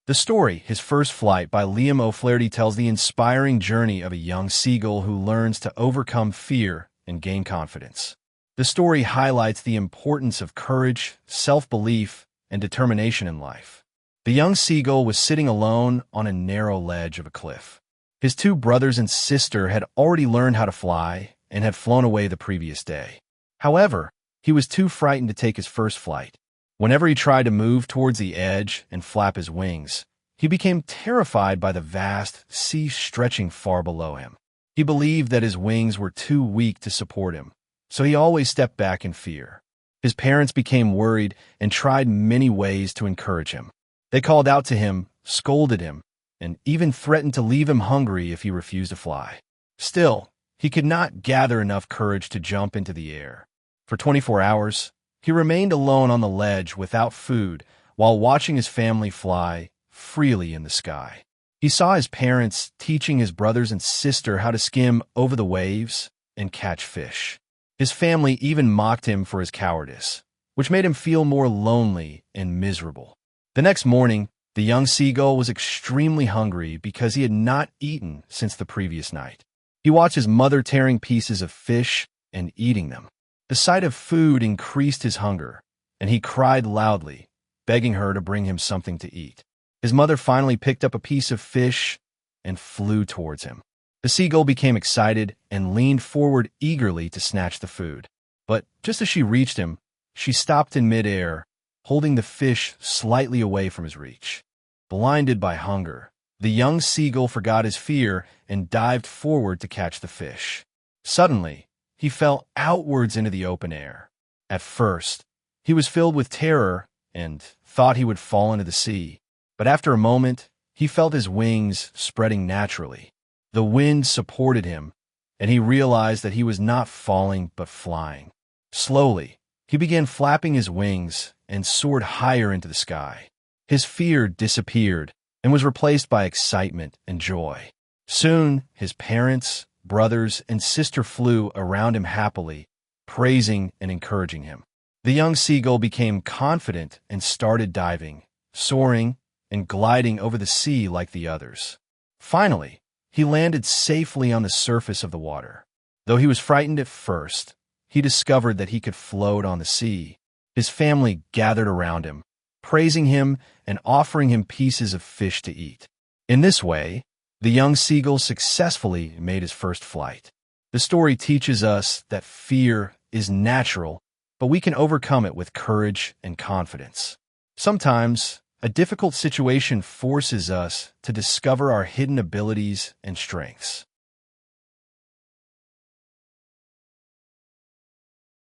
The story, His First Flight by Liam O'Flaherty, tells the inspiring journey of a young seagull who learns to overcome fear and gain confidence. The story highlights the importance of courage, self-belief, and determination in life. The young seagull was sitting alone on a narrow ledge of a cliff. His two brothers and sister had already learned how to fly and had flown away the previous day. However, he was too frightened to take his first flight. Whenever he tried to move towards the edge and flap his wings, he became terrified by the vast sea stretching far below him. He believed that his wings were too weak to support him, so he always stepped back in fear. His parents became worried and tried many ways to encourage him. They called out to him, scolded him, and even threatened to leave him hungry if he refused to fly. Still, he could not gather enough courage to jump into the air. For 24 hours, he remained alone on the ledge without food while watching his family fly freely in the sky. He saw his parents teaching his brothers and sister how to skim over the waves and catch fish. His family even mocked him for his cowardice, which made him feel more lonely and miserable. The next morning, the young seagull was extremely hungry because he had not eaten since the previous night. He watched his mother tearing pieces of fish and eating them. The sight of food increased his hunger, and he cried loudly, begging her to bring him something to eat. His mother finally picked up a piece of fish and flew towards him. The seagull became excited and leaned forward eagerly to snatch the food. But just as she reached him, she stopped in midair, holding the fish slightly away from his reach. Blinded by hunger, the young seagull forgot his fear and dived forward to catch the fish. Suddenly, he fell outwards into the open air. At first, he was filled with terror and thought he would fall into the sea. But after a moment, he felt his wings spreading naturally. The wind supported him, and he realized that he was not falling but flying. Slowly, he began flapping his wings and soared higher into the sky. His fear disappeared and was replaced by excitement and joy. Soon, his parents, brothers, and sister flew around him happily, praising and encouraging him. The young seagull became confident and started diving, soaring, and gliding over the sea like the others. Finally, he landed safely on the surface of the water. Though he was frightened at first, he discovered that he could float on the sea. His family gathered around him, praising him and offering him pieces of fish to eat. In this way, the young seagull successfully made his first flight. The story teaches us that fear is natural, but we can overcome it with courage and confidence. Sometimes, a difficult situation forces us to discover our hidden abilities and strengths.